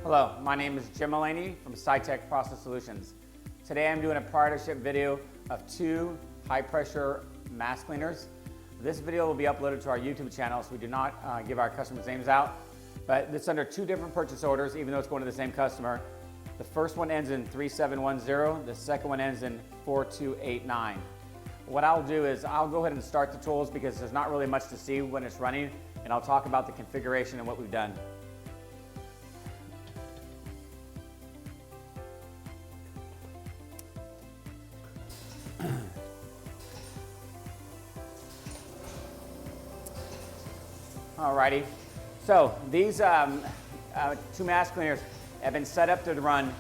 Hello, my name is Jim Mullany from Sitek Process Solutions. Today I'm doing a partnership video of two high-pressure mask cleaners. This video will be uploaded to our YouTube channel, so we do not give our customers' names out. But it's under two different purchase orders, even though it's going to the same customer. The first one ends in 3710, the second one ends in 4289. What I'll do is I'll go ahead and start the tools because there's not really much to see when it's running, and I'll talk about the configuration and what we've done. Alrighty, so these two mask cleaners have been set up to run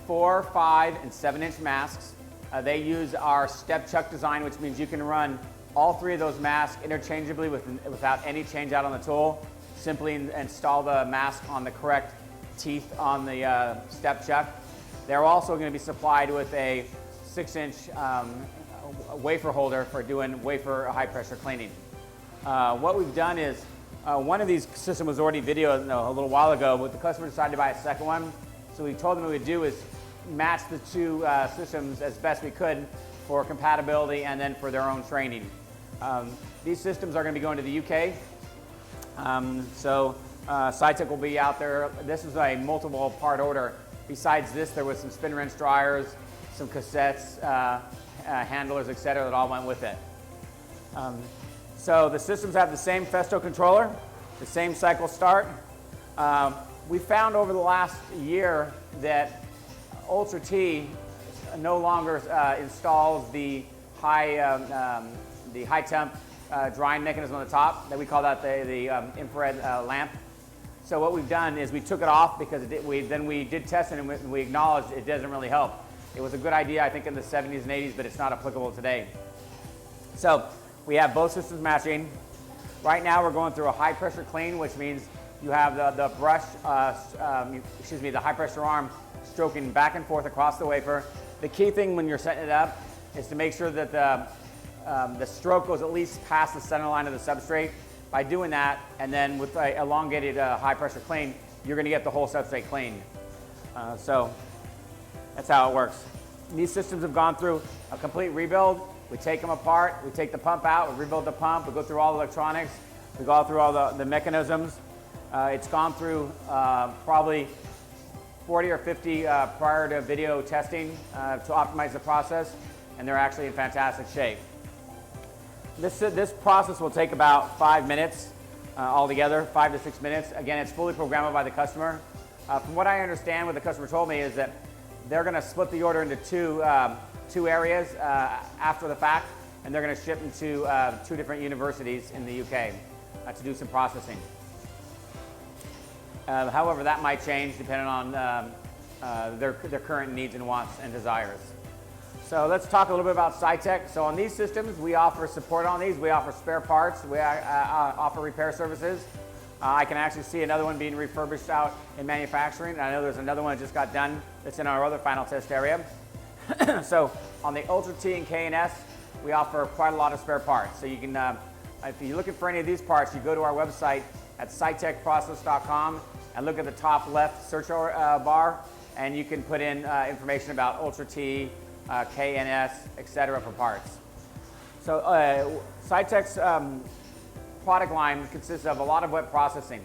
4, 5, and 7-inch masks. They use our step chuck design, which means you can run all three of those masks interchangeably without any change out on the tool. Simply install the mask on the correct teeth on the step chuck. They're also going to be supplied with a 6-inch wafer holder for doing wafer high pressure cleaning. What we've done is one of these systems was already videoed a little while ago, but the customer decided to buy a second one. So we told them what we'd do is match the two systems as best we could for compatibility and then for their own training. These systems are going to be going to the UK. Sitek will be out there. This is a multiple part order. Besides this, there was some spin wrench dryers, some cassettes, handlers, etc. that all went with it. So the systems have the same Festo controller, the same cycle start. We found over the last year that Ultra T no longer installs the high temp drying mechanism on the top. That we call that the infrared lamp. So what we've done is we took it off because we did testing and we acknowledged it doesn't really help. It was a good idea, I think, in the 70s and 80s, but it's not applicable today. So we have both systems matching. Right now we're going through a high pressure clean, which means you have the brush, the high pressure arm stroking back and forth across the wafer. The key thing when you're setting it up is to make sure that the stroke goes at least past the center line of the substrate. By doing that, and then with an elongated high pressure clean, you're going to get the whole substrate clean. So that's how it works. These systems have gone through a complete rebuild. We take them apart, we take the pump out, we rebuild the pump, we go through all the electronics, we go through all the mechanisms. It's gone through probably 40 or 50 prior to video testing to optimize the process, and they're actually in fantastic shape. This process will take about 5 minutes altogether, 5 to 6 minutes. Again, it's fully programmable by the customer. From what I understand, what the customer told me is that they're going to split the order into two areas after the fact, and they're going to ship them to 2 different universities in the UK to do some processing. However, that might change depending on their current needs and wants and desires. So let's talk a little bit about Sitek. So on these systems, we offer support on these. We offer spare parts. We offer repair services. I can actually see another one being refurbished out in manufacturing. I know there's another one that just got done that's in our other final test area. So on the Ultra T and K and S, we offer quite a lot of spare parts. So you can, if you're looking for any of these parts, you go to our website at sitekprocess.com and look at the top left search bar, and you can put in information about Ultra T, K and S, etc. for parts. So Sitek's product line consists of a lot of wet processing.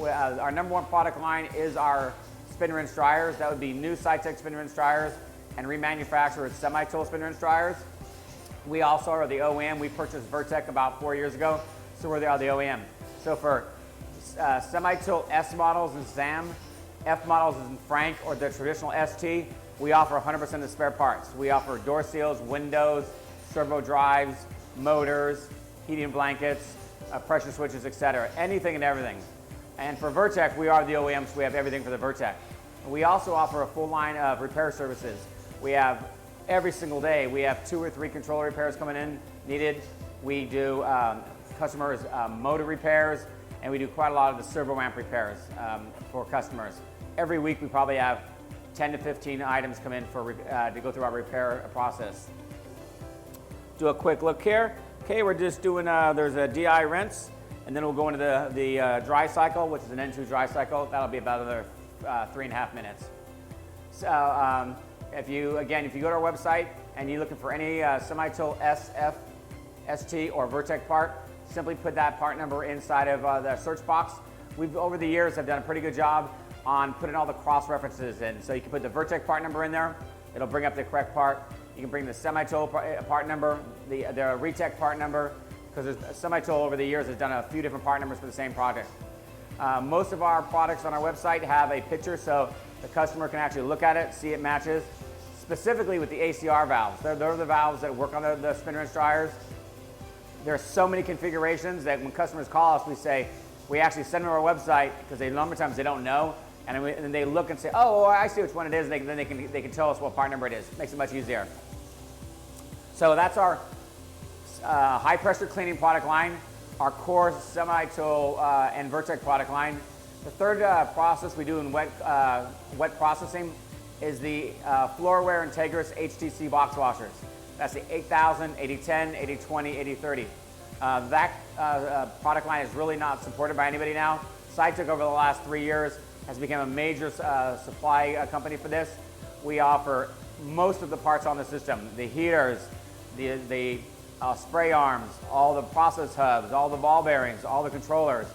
Our number one product line is our spin rinse dryers. That would be new Sitek spin rinse dryers and remanufactured semi-tool spin rinse dryers. We also are the OEM. We purchased Vertec about 4 years ago, so we're the OEM. So for semi-tool S models and SAM, F models and Frank, or the traditional ST, we offer 100% of the spare parts. We offer door seals, windows, servo drives, motors, heating blankets, pressure switches, etc. Anything and everything. And for Vertec, we are the OEM, so we have everything for the Vertec. We also offer a full line of repair services. We have every single day, we have 2 or 3 controller repairs coming in needed. We do customers' motor repairs, and we do quite a lot of the servo amp repairs for customers. Every week we probably have 10 to 15 items come in to go through our repair process. Do a quick look here. Okay, we're just doing, there's a DI rinse, and then we'll go into the dry cycle, which is an N2 dry cycle. That'll be about another 3.5 minutes. So if you go to our website and you're looking for any semi-tool SF, ST, or Vertec part, simply put that part number inside of the search box. We've, over the years, have done a pretty good job on putting all the cross references in. So you can put the Vertec part number in there. It'll bring up the correct part. You can bring the semi-tool part number, the Retec part number, because semi-tool over the years has done a few different part numbers for the same project. Most of our products on our website have a picture so the customer can actually look at it, see it matches, specifically with the ACR valves. They're the valves that work on the spin wrench dryers. There are so many configurations that when customers call us, we actually send them to our website because a number of times they don't know, and then they look and say, oh, I see which one it is, and then they can tell us what part number it is. It makes it much easier. So that's our high pressure cleaning product line, our core semi-tool and Vertec product line. The third process we do in wet processing is the Floorware Integris HTC box washers. That's the 8000, 8010, 8020, 8030. That product line is really not supported by anybody now. Sitek over the last 3 years has become a major supply company for this. We offer most of the parts on the system, the heaters, the spray arms, all the process hubs, all the ball bearings, all the controllers.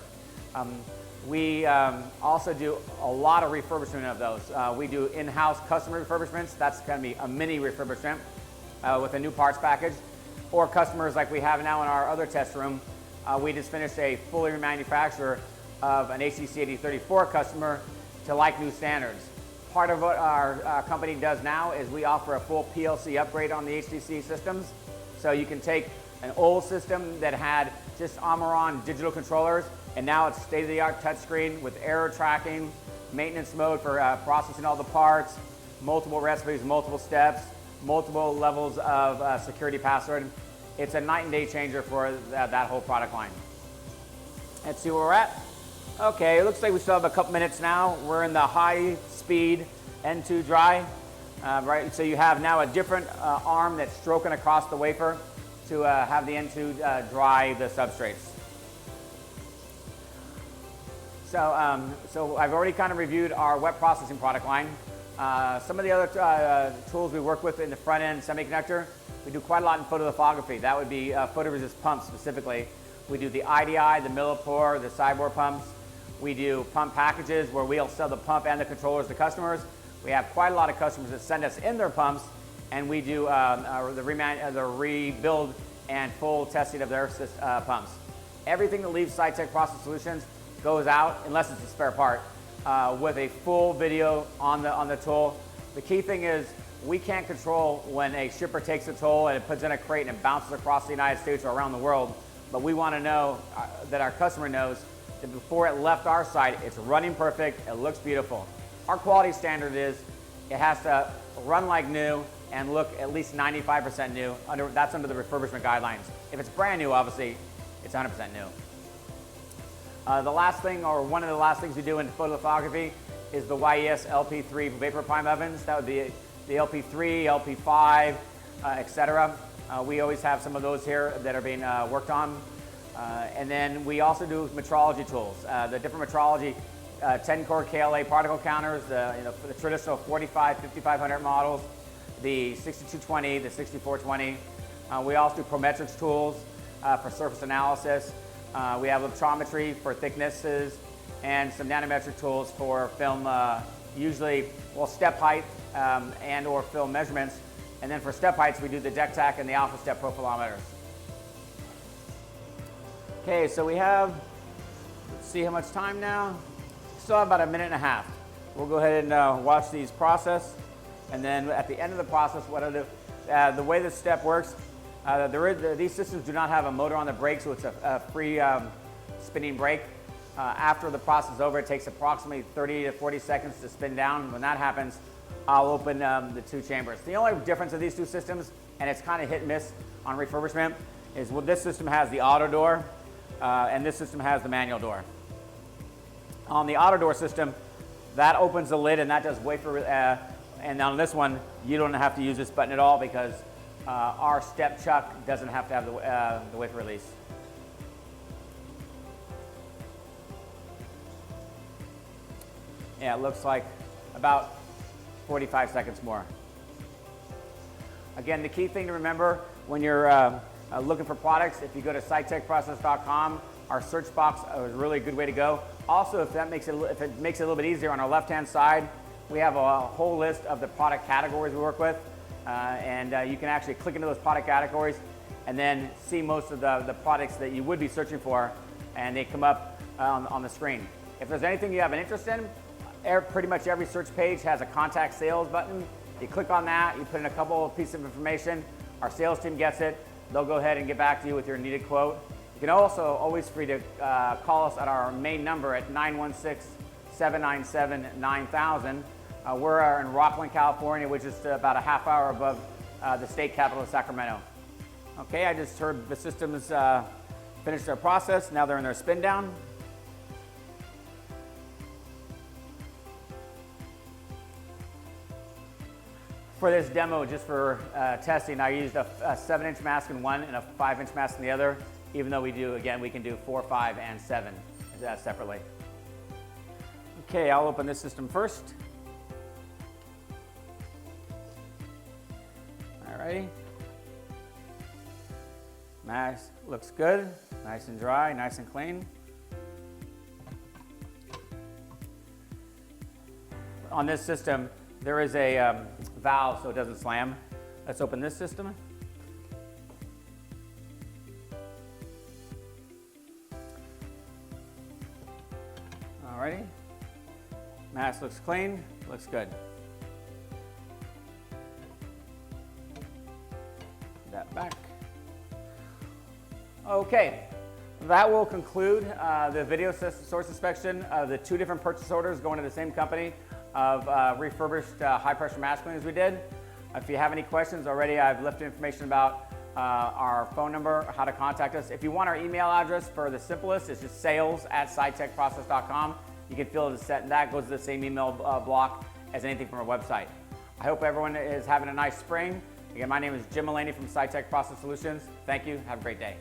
We also do a lot of refurbishment of those. We do in-house custom refurbishments. That's going to be a mini refurbishment with a new parts package. Or customers like we have now in our other test room. We just finished a fully remanufacture of an HTC 8034 customer to like new standards. Part of what our company does now is we offer a full PLC upgrade on the HTC systems. So you can take an old system that had just Amaron digital controllers, and now it's state-of-the-art touchscreen with error tracking, maintenance mode for processing all the parts, multiple recipes, multiple steps, multiple levels of security password. It's a night and day changer for that whole product line. Let's see where we're at. Okay, it looks like we still have a couple minutes now. We're in the high speed N2 dry. Right, so you have now a different arm that's stroking across the wafer to have the N2 dry the substrates. So I've already kind of reviewed our wet processing product line. Some of the other tools we work with in the front end semiconductor, we do quite a lot in photolithography. That would be photoresist pumps specifically. We do the IDI, the millipore, the Cybor pumps. We do pump packages where we'll sell the pump and the controllers to customers. We have quite a lot of customers that send us in their pumps, and we do the rebuild and full testing of their pumps. Everything that leaves Sitek Process Solutions goes out, unless it's a spare part, with a full video on the tool. The key thing is we can't control when a shipper takes a tool and it puts in a crate and it bounces across the United States or around the world, but we want to know that our customer knows that before it left our site, it's running perfect, it looks beautiful. Our quality standard is it has to run like new and look at least 95% new. That's under the refurbishment guidelines. If it's brand new, obviously, it's 100% new. The last thing, or one of the last things we do in photolithography, is the YES LP3 vapor prime ovens. That would be the LP3, LP5, etc. We always have some of those here that are being worked on. And then we also do metrology tools. The different metrology, 10-core KLA particle counters, the traditional 45, 5500 models, the 6220, the 6420. We also do prometrics tools for surface analysis. We have lithrometry for thicknesses and some nanometric tools for film, usually, step height and or film measurements. And then for step heights, we do the DECTAC and the alpha step profilometers. Okay, so we have, let's see how much time now. Still have about a minute and a half. We'll go ahead and watch these process. And then at the end of the process, what I'll do, the way this step works, these systems do not have a motor on the brake, so it's a free spinning brake. After the process is over, it takes approximately 30 to 40 seconds to spin down. When that happens, I'll open the two chambers. The only difference of these two systems, and it's kind of hit and miss on refurbishment, is this system has the auto door, and this system has the manual door. On the auto door system, that opens the lid and that does wafer, and on this one, you don't have to use this button at all because our step chuck doesn't have to have the wafer release. Yeah, it looks like about 45 seconds more. Again, the key thing to remember when you're looking for products, if you go to sitekprocess.com, our search box is a really good way to go. Also, if it makes it a little bit easier, on our left-hand side, we have a whole list of the product categories we work with, and you can actually click into those product categories and then see most of the products that you would be searching for, and they come up on the screen. If there's anything you have an interest in, pretty much every search page has a contact sales button. You click on that, you put in a couple of pieces of information, our sales team gets it, they'll go ahead and get back to you with your needed quote. You can also always free to call us at our main number at 916-797-9000. We're in Rockland, California, which is about a half hour above the state capital of Sacramento. Okay, I just heard the systems finish their process. Now they're in their spin down. For this demo, just for testing, I used a 7-inch mask in one and a 5-inch mask in the other, even though we can do 4, 5, and 7 separately. Okay, I'll open this system first. Alrighty. Mask looks good, nice and dry, nice and clean. On this system, there is a valve so it doesn't slam. Let's open this system. Alrighty. Mask looks clean, looks good. Put that back. Okay, that will conclude the video source inspection of the 2 different purchase orders going to the same company of refurbished high pressure mask cleaners we did. If you have any questions already, I've left information about our phone number, how to contact us. If you want our email address, for the simplest, it's just sales@sitekprocess.com. You can fill it set, and that goes to the same email block as anything from our website. I hope everyone is having a nice spring. Again, my name is Jim Mullany from Sitek Process Solutions. Thank you. Have a great day.